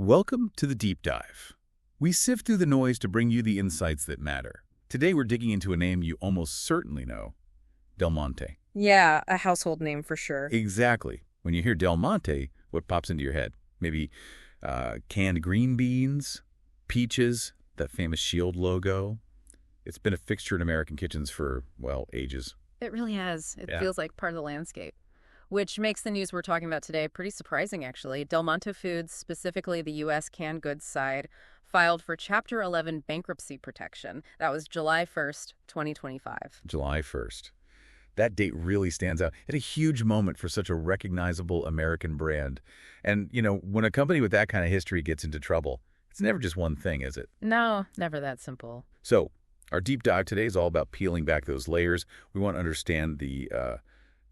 Welcome to the Deep Dive. We sift through the noise to bring you the insights that matter. Today we're digging into a name you almost certainly know, Del Monte. Yeah, a household name for sure. Exactly. When you hear Del Monte, what pops into your head? Maybe canned green beans, peaches, that famous shield logo. It's been a fixture in American kitchens for, well, ages. It really has. It Yeah. feels like part of the landscape. Which makes the news we're talking about today pretty surprising, actually. Monte Foods, specifically the U.S. canned goods side, filed for Chapter 11 bankruptcy protection. That was July 1st, 2025. July 1st. That date really stands out. It's a huge moment for such a recognizable American brand. And, when a company with that kind of history gets into trouble, it's never just one thing, is it? No, never that simple. So, our deep dive today is all about peeling back those layers. We want to understand the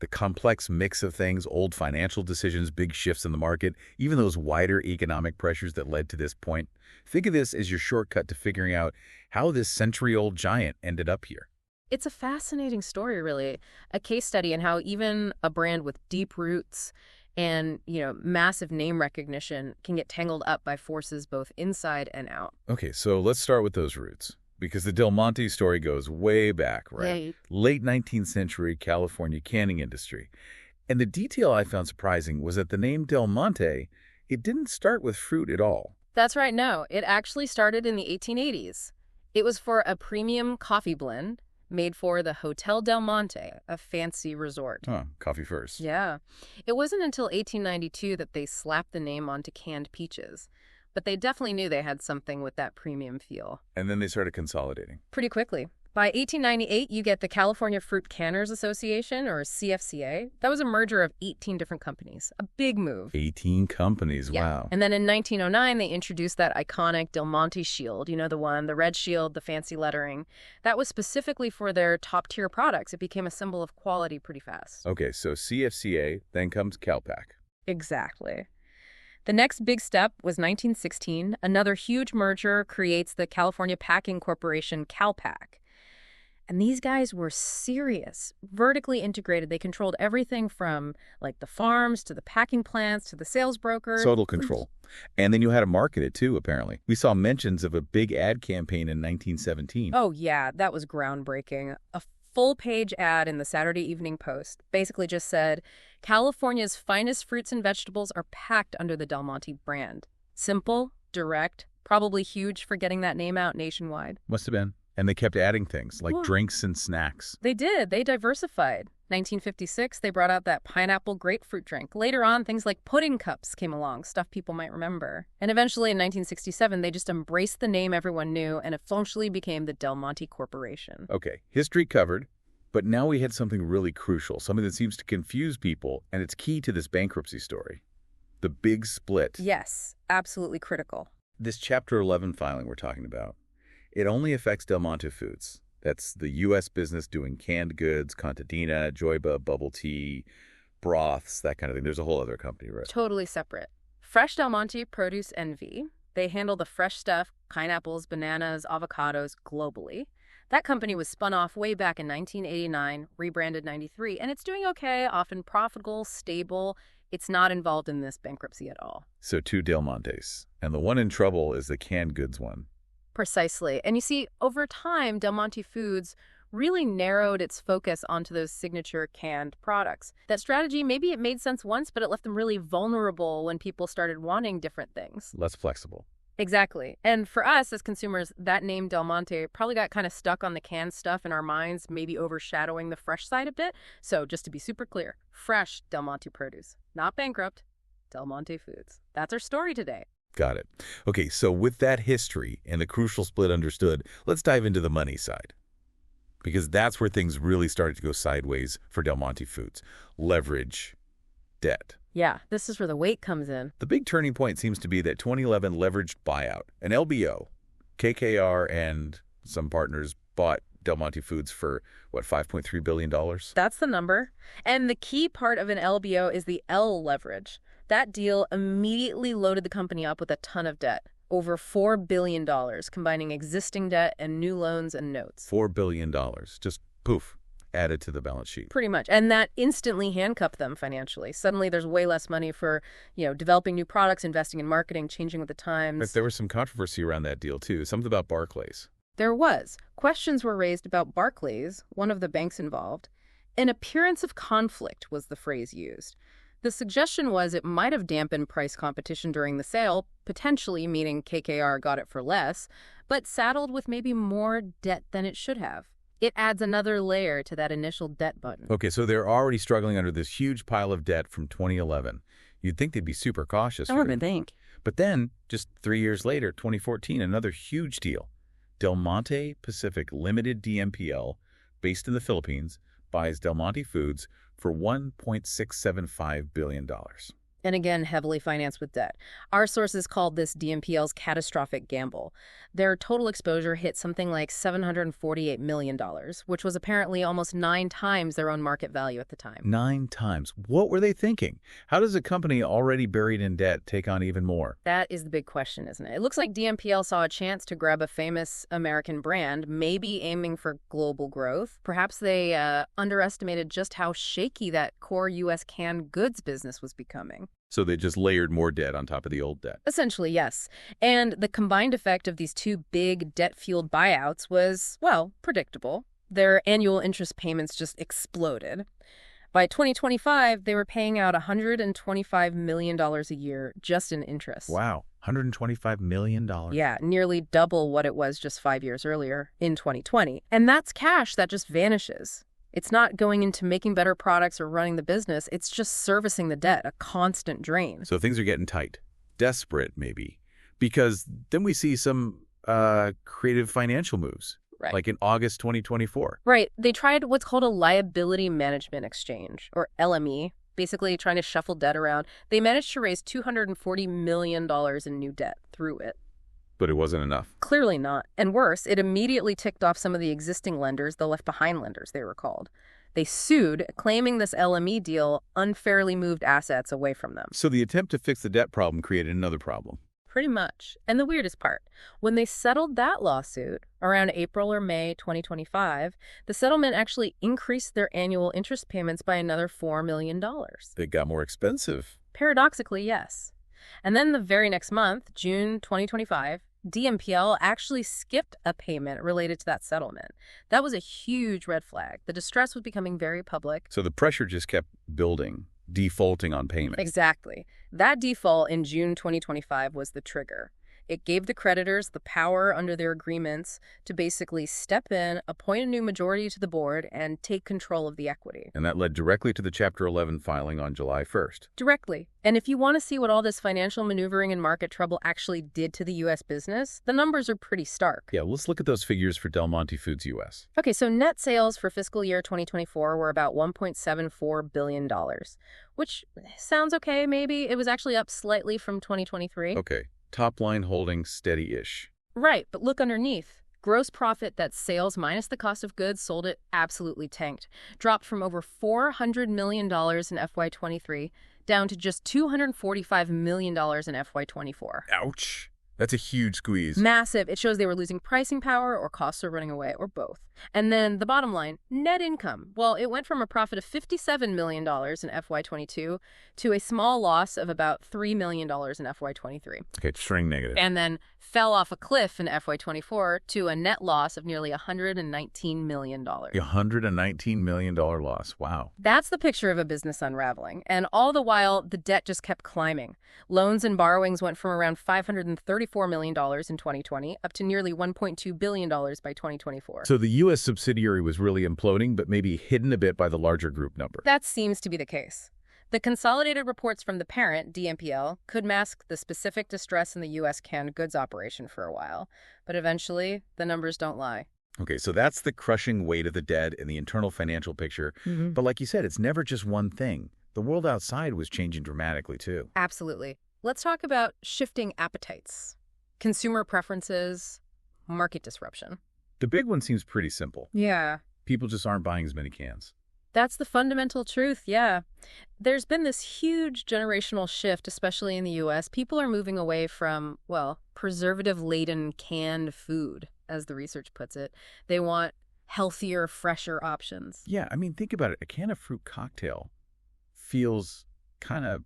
complex mix of things, old financial decisions, big shifts in the market, even those wider economic pressures that led to this point. Think of this as your shortcut to figuring out how this century-old giant ended up here. It's a fascinating story, really. A case study in how even a brand with deep roots and, massive name recognition can get tangled up by forces both inside and out. Okay, so let's start with those roots, because the Del Monte story goes way back, right? Yeah. Late 19th century California canning industry. And the detail I found surprising was that the name Del Monte, it didn't start with fruit at all. That's right, no. It actually started in the 1880s. It was for a premium coffee blend made for the Hotel Del Monte, a fancy resort. Huh, coffee first. Yeah. It wasn't until 1892 that they slapped the name onto canned peaches. But they definitely knew they had something with that premium feel. And then they started consolidating. Pretty quickly. By 1898, you get the California Fruit Canners Association, or CFCA. That was a merger of 18 different companies. A big move. 18 companies, Yeah. wow. And then in 1909, they introduced that iconic Del Monte shield. You know, the one, the red shield, the fancy lettering. That was specifically for their top-tier products. It became a symbol of quality pretty fast. Okay, so CFCA, then comes CalPac. Exactly. The next big step was 1916. Another huge merger creates the California Packing Corporation, CalPac. And these guys were serious, vertically integrated. They controlled everything from, the farms to the packing plants to the sales broker. Total control. And then you had to market it, too, apparently. We saw mentions of a big ad campaign in 1917. Oh, yeah, that was groundbreaking. A full-page ad in the Saturday Evening Post basically just said, California's finest fruits and vegetables are packed under the Del Monte brand. Simple, direct, probably huge for getting that name out nationwide. Must have been. And they kept adding things, like Well, drinks and snacks. They did. They diversified. 1956, they brought out that pineapple grapefruit drink. Later on, things like pudding cups came along, stuff people might remember. And eventually, in 1967, they just embraced the name everyone knew and eventually became the Del Monte Corporation. Okay, history covered, but now we had something really crucial, something that seems to confuse people, and it's key to this bankruptcy story. The big split. Yes, absolutely critical. This Chapter 11 filing we're talking about, it only affects Del Monte Foods. That's the U.S. business doing canned goods, Contadina, Joyba, bubble tea, broths, that kind of thing. There's a whole other company, right? Totally separate. Fresh Del Monte Produce NV. They handle the fresh stuff, pineapples, bananas, avocados, globally. That company was spun off way back in 1989, rebranded 93, and it's doing okay, often profitable, stable. It's not involved in this bankruptcy at all. So 2 Del Montes. And the one in trouble is the canned goods one. Precisely. And you see, over time, Del Monte Foods really narrowed its focus onto those signature canned products. That strategy, maybe it made sense once, but it left them really vulnerable when people started wanting different things. Less flexible. Exactly. And for us as consumers, that name Del Monte probably got kind of stuck on the canned stuff in our minds, maybe overshadowing the fresh side a bit. So just to be super clear, fresh Del Monte produce, not bankrupt, Del Monte Foods. That's our story today. Got it. Okay, so with that history and the crucial split understood, let's dive into the money side. Because that's where things really started to go sideways for Del Monte Foods. Leverage, debt. Yeah, this is where the weight comes in. The big turning point seems to be that 2011 leveraged buyout, an LBO. KKR and some partners bought Del Monte Foods for, $5.3 billion? That's the number. And the key part of an LBO is the L leverage. That deal immediately loaded the company up with a ton of debt, over $4 billion, combining existing debt and new loans and notes. $4 billion. Just poof. added to the balance sheet. Pretty much. And that instantly handcuffed them financially. Suddenly there's way less money for, developing new products, investing in marketing, changing with the times. But there was some controversy around that deal, too. Something about Barclays. There was. Questions were raised about Barclays, one of the banks involved. An appearance of conflict was the phrase used. The suggestion was it might have dampened price competition during the sale, potentially meaning KKR got it for less, but saddled with maybe more debt than it should have. It adds another layer to that initial debt button. Okay, so they're already struggling under this huge pile of debt from 2011. You'd think they'd be super cautious. I would think. But then, just 3 years later, 2014, another huge deal. Del Monte Pacific Limited DMPL, based in the Philippines, buys Del Monte Foods for $1.675 billion. And again, heavily financed with debt. Our sources called this DMPL's catastrophic gamble. Their total exposure hit something like $748 million, which was apparently almost 9 times their own market value at the time. 9 times. What were they thinking? How does a company already buried in debt take on even more? That is the big question, isn't it? It looks like DMPL saw a chance to grab a famous American brand, maybe aiming for global growth. Perhaps they underestimated just how shaky that core U.S. canned goods business was becoming. So they just layered more debt on top of the old debt. Essentially, yes. And the combined effect of these two big debt-fueled buyouts was, well, predictable. Their annual interest payments just exploded. By 2025, they were paying out $125 million a year just in interest. Wow, $125 million. Yeah, nearly double what it was just 5 years earlier in 2020. And that's cash that just vanishes. It's not going into making better products or running the business. It's just servicing the debt, a constant drain. So things are getting tight. Desperate, maybe. Because then we see some creative financial moves. Right. Like in August 2024. Right. They tried what's called a liability management exchange, or LME, basically trying to shuffle debt around. They managed to raise $240 million in new debt through it. But it wasn't enough. Clearly not. And worse, it immediately ticked off some of the existing lenders, the left-behind lenders, they were called. They sued, claiming this LME deal unfairly moved assets away from them. So the attempt to fix the debt problem created another problem. Pretty much. And the weirdest part, when they settled that lawsuit around April or May 2025, the settlement actually increased their annual interest payments by another $4 million. They got more expensive. Paradoxically, yes. And then the very next month, June 2025, DMPL actually skipped a payment related to that settlement. That was a huge red flag. The distress was becoming very public. So the pressure just kept building, defaulting on payment. Exactly. That default in June 2025 was the trigger. It gave the creditors the power under their agreements to basically step in, appoint a new majority to the board, and take control of the equity. And that led directly to the Chapter 11 filing on July 1st. Directly. And if you want to see what all this financial maneuvering and market trouble actually did to the U.S. business, the numbers are pretty stark. Yeah, let's look at those figures for Del Monte Foods U.S. Okay, so net sales for fiscal year 2024 were about $1.74 billion, which sounds okay, maybe. It was actually up slightly from 2023. Okay. Top line holding steady-ish. Right, but look underneath. Gross profit, that's sales minus the cost of goods sold, it absolutely tanked. Dropped from over $400 million in FY23 down to just $245 million in FY24. Ouch. That's a huge squeeze. Massive. It shows they were losing pricing power or costs are running away or both. And then the bottom line, net income. Well, it went from a profit of $57 million in FY22 to a small loss of about $3 million in FY23. Okay, turning negative. And then fell off a cliff in FY24 to a net loss of nearly $119 million. $119 million loss. Wow. That's the picture of a business unraveling. And all the while, the debt just kept climbing. Loans and borrowings went from around $534 million in 2020 up to nearly $1.2 billion by 2024. So the U.S. subsidiary was really imploding, but maybe hidden a bit by the larger group number. That seems to be the case. The consolidated reports from the parent, DMPL, could mask the specific distress in the U.S. canned goods operation for a while. But eventually, the numbers don't lie. Okay, so that's the crushing weight of the debt in the internal financial picture. But like you said, it's never just one thing. The world outside was changing dramatically, too. Absolutely. Let's talk about shifting appetites, consumer preferences, market disruption. The big one seems pretty simple. Yeah. People just aren't buying as many cans. That's the fundamental truth, yeah. There's been this huge generational shift, especially in the U.S. People are moving away from, well, preservative-laden canned food, as the research puts it. They want healthier, fresher options. Yeah, I mean, think about it. A can of fruit cocktail feels kind of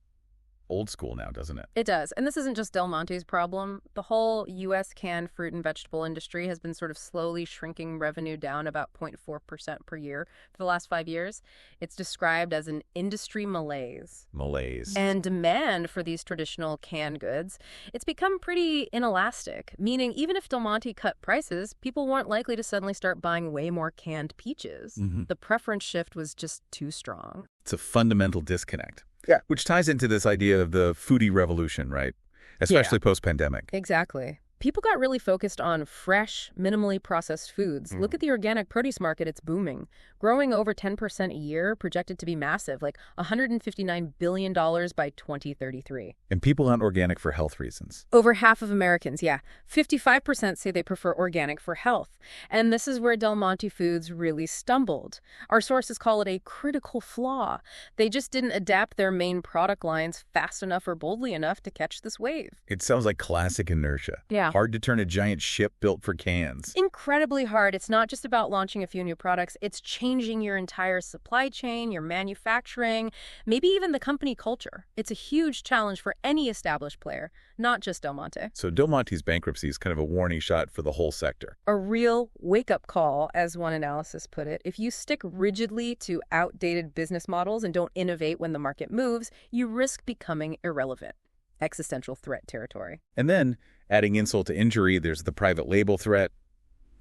old school now, doesn't it? It does. And this isn't just Del Monte's problem. The whole U.S. canned fruit and vegetable industry has been sort of slowly shrinking revenue down about 0.4% per year for the last 5 years. It's described as an industry malaise. Malaise. And demand for these traditional canned goods, it's become pretty inelastic, meaning even if Del Monte cut prices, people weren't likely to suddenly start buying way more canned peaches. The preference shift was just too strong. It's a fundamental disconnect. Yeah. Which ties into this idea of the foodie revolution, right? Especially post-pandemic. Exactly. People got really focused on fresh, minimally processed foods. Look at the organic produce market, it's booming. Growing over 10% a year, projected to be massive, like $159 billion by 2033. And people aren't organic for health reasons. Over half of Americans, 55% say they prefer organic for health. And this is where Del Monte Foods really stumbled. Our sources call it a critical flaw. They just didn't adapt their main product lines fast enough or boldly enough to catch this wave. It sounds like classic inertia. Yeah. Hard to turn a giant ship built for cans. Incredibly hard. It's not just about launching a few new products. It's changing your entire supply chain, your manufacturing, maybe even the company culture. It's a huge challenge for any established player, not just Del Monte. So Del Monte's bankruptcy is kind of a warning shot for the whole sector. A real wake-up call, as one analysis put it. If you stick rigidly to outdated business models and don't innovate when the market moves, you risk becoming irrelevant. Existential threat territory. And then, adding insult to injury, there's the private label threat,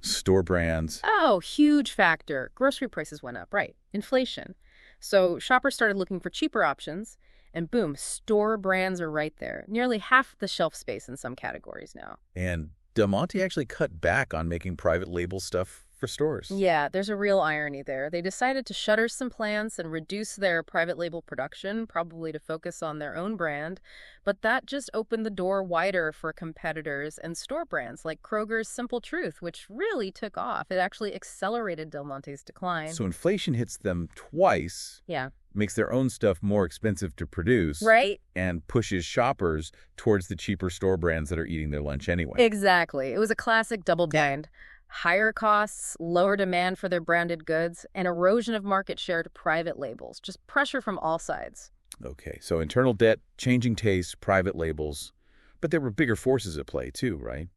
store brands. Oh, huge factor. Grocery prices went up, right. Inflation. So shoppers started looking for cheaper options, and boom, store brands are right there. Nearly half the shelf space in some categories now. And Del Monte actually cut back on making private label stuff for stores. Yeah, there's a real irony there. They decided to shutter some plants and reduce their private label production, probably to focus on their own brand. But that just opened the door wider for competitors and store brands like Kroger's Simple Truth, which really took off. It actually accelerated Del Monte's decline. So inflation hits them twice. Yeah. Makes their own stuff more expensive to produce. Right. And pushes shoppers towards the cheaper store brands that are eating their lunch anyway. Exactly. It was a classic double bind. Higher costs, lower demand for their branded goods, and erosion of market share to private labels. Just pressure from all sides. Okay, so internal debt, changing tastes, private labels. But there were bigger forces at play too, right?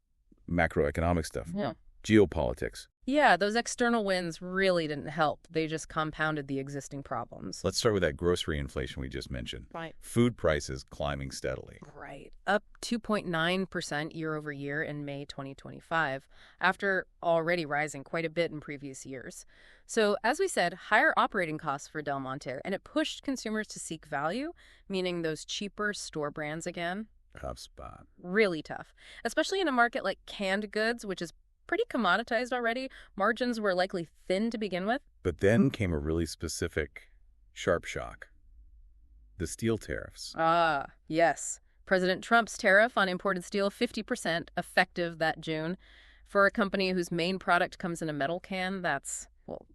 Macroeconomic stuff. Yeah. Geopolitics. Yeah, those external winds really didn't help. They just compounded the existing problems. Let's start with that grocery inflation we just mentioned. Right. Food prices climbing steadily. Right. Up 2.9% year over year in May 2025, after already rising quite a bit in previous years. So, as we said, higher operating costs for Del Monte, and it pushed consumers to seek value, meaning those cheaper store brands again. Tough spot. Really tough, especially in a market like canned goods, which is pretty commoditized already. Margins were likely thin to begin with. But then came a really specific sharp shock. The steel tariffs. Ah, yes. President Trump's tariff on imported steel, 50% effective that June. For a company whose main product comes in a metal can, that's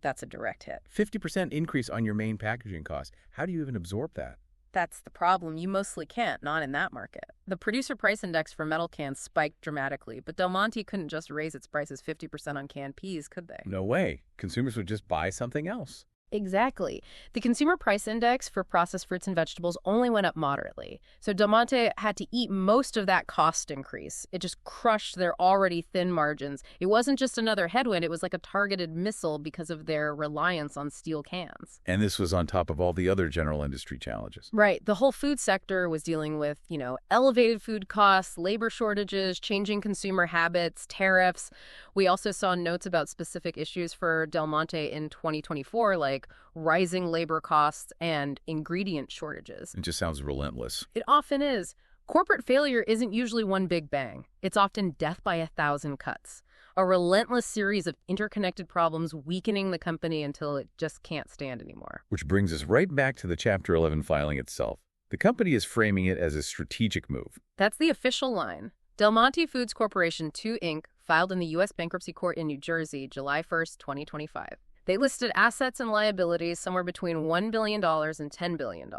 a direct hit. 50% increase on your main packaging cost. How do you even absorb that? That's the problem. You mostly can't, not in that market. The producer price index for metal cans spiked dramatically, but Del Monte couldn't just raise its prices 50% on canned peas, could they? No way. Consumers would just buy something else. Exactly. The consumer price index for processed fruits and vegetables only went up moderately. So Del Monte had to eat most of that cost increase. It just crushed their already thin margins. It wasn't just another headwind. It was like a targeted missile because of their reliance on steel cans. And this was on top of all the other general industry challenges. Right. The whole food sector was dealing with, elevated food costs, labor shortages, changing consumer habits, tariffs. We also saw notes about specific issues for Del Monte in 2024, like rising labor costs and ingredient shortages. It just sounds relentless. It often is. Corporate failure isn't usually one big bang. It's often death by 1,000 cuts. A relentless series of interconnected problems weakening the company until it just can't stand anymore. Which brings us right back to the Chapter 11 filing itself. The company is framing it as a strategic move. That's the official line. Del Monte Foods Corporation 2 Inc. filed in the U.S. Bankruptcy Court in New Jersey, July 1st, 2025. They listed assets and liabilities somewhere between $1 billion and $10 billion.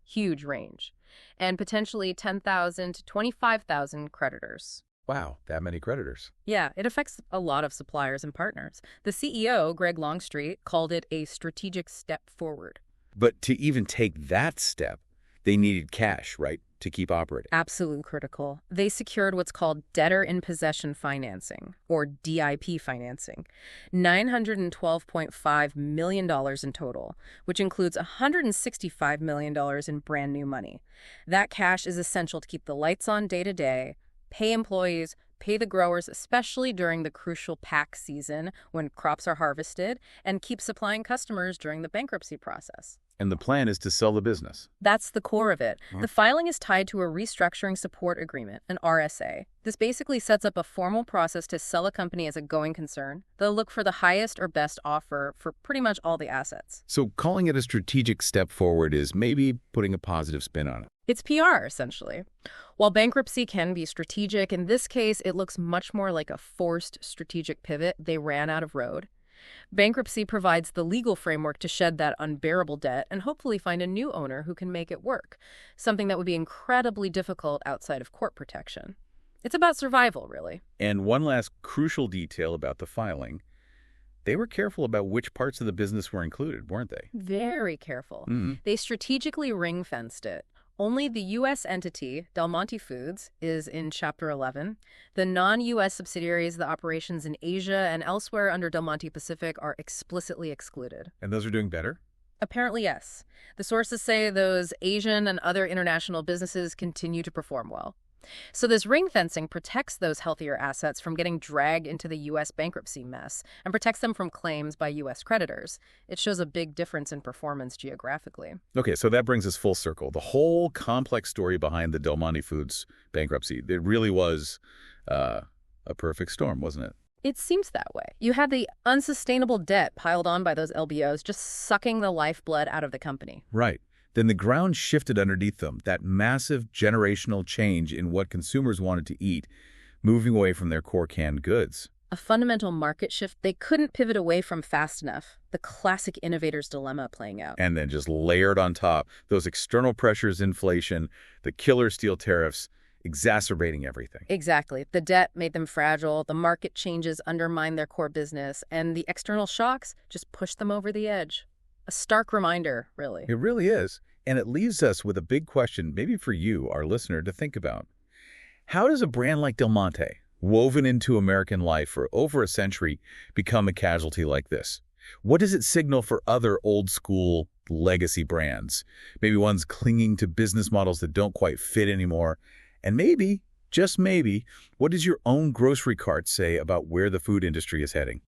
Huge range. And potentially 10,000 to 25,000 creditors. Wow, that many creditors. Yeah, it affects a lot of suppliers and partners. The CEO, Greg Longstreet, called it a strategic step forward. But to even take that step, they needed cash, right, to keep operating. Absolutely critical. They secured what's called debtor in possession financing, or DIP financing, $912.5 million in total, which includes $165 million in brand new money. That cash is essential to keep the lights on day to day, pay employees, pay the growers, especially during the crucial pack season when crops are harvested, and keep supplying customers during the bankruptcy process. And the plan is to sell the business. That's the core of it. The filing is tied to a restructuring support agreement, an RSA. This basically sets up a formal process to sell a company as a going concern. They'll look for the highest or best offer for pretty much all the assets. So calling it a strategic step forward is maybe putting a positive spin on it. It's PR, essentially. While bankruptcy can be strategic, in this case, it looks much more like a forced strategic pivot. They ran out of road. Bankruptcy provides the legal framework to shed that unbearable debt and hopefully find a new owner who can make it work, something that would be incredibly difficult outside of court protection. It's about survival, really. And one last crucial detail about the filing. They were careful about which parts of the business were included, weren't they? Very careful. They strategically ring-fenced it. Only the U.S. entity, Monte Foods, is in Chapter 11. The non-U.S. subsidiaries, the operations in Asia and elsewhere under Del Monte Pacific, are explicitly excluded. And those are doing better? Apparently, yes. The sources say those Asian and other international businesses continue to perform well. So this ring fencing protects those healthier assets from getting dragged into the U.S. bankruptcy mess and protects them from claims by U.S. creditors. It shows a big difference in performance geographically. Okay, so that brings us full circle. The whole complex story behind the Del Monte Foods bankruptcy, it really was a perfect storm, wasn't it? It seems that way. You had the unsustainable debt piled on by those LBOs just sucking the lifeblood out of the company. Right. Then the ground shifted underneath them, that massive generational change in what consumers wanted to eat, moving away from their core canned goods. A fundamental market shift they couldn't pivot away from fast enough. The classic innovator's dilemma playing out. And then just layered on top, those external pressures, inflation, the killer steel tariffs, exacerbating everything. Exactly. The debt made them fragile, the market changes undermined their core business, and the external shocks just pushed them over the edge. A stark reminder, really. It really is. And it leaves us with a big question, maybe for you, our listener, to think about. How does a brand like Del Monte, woven into American life for over a century, become a casualty like this? What does it signal for other old-school legacy brands? Maybe ones clinging to business models that don't quite fit anymore. And maybe, just maybe, what does your own grocery cart say about where the food industry is heading?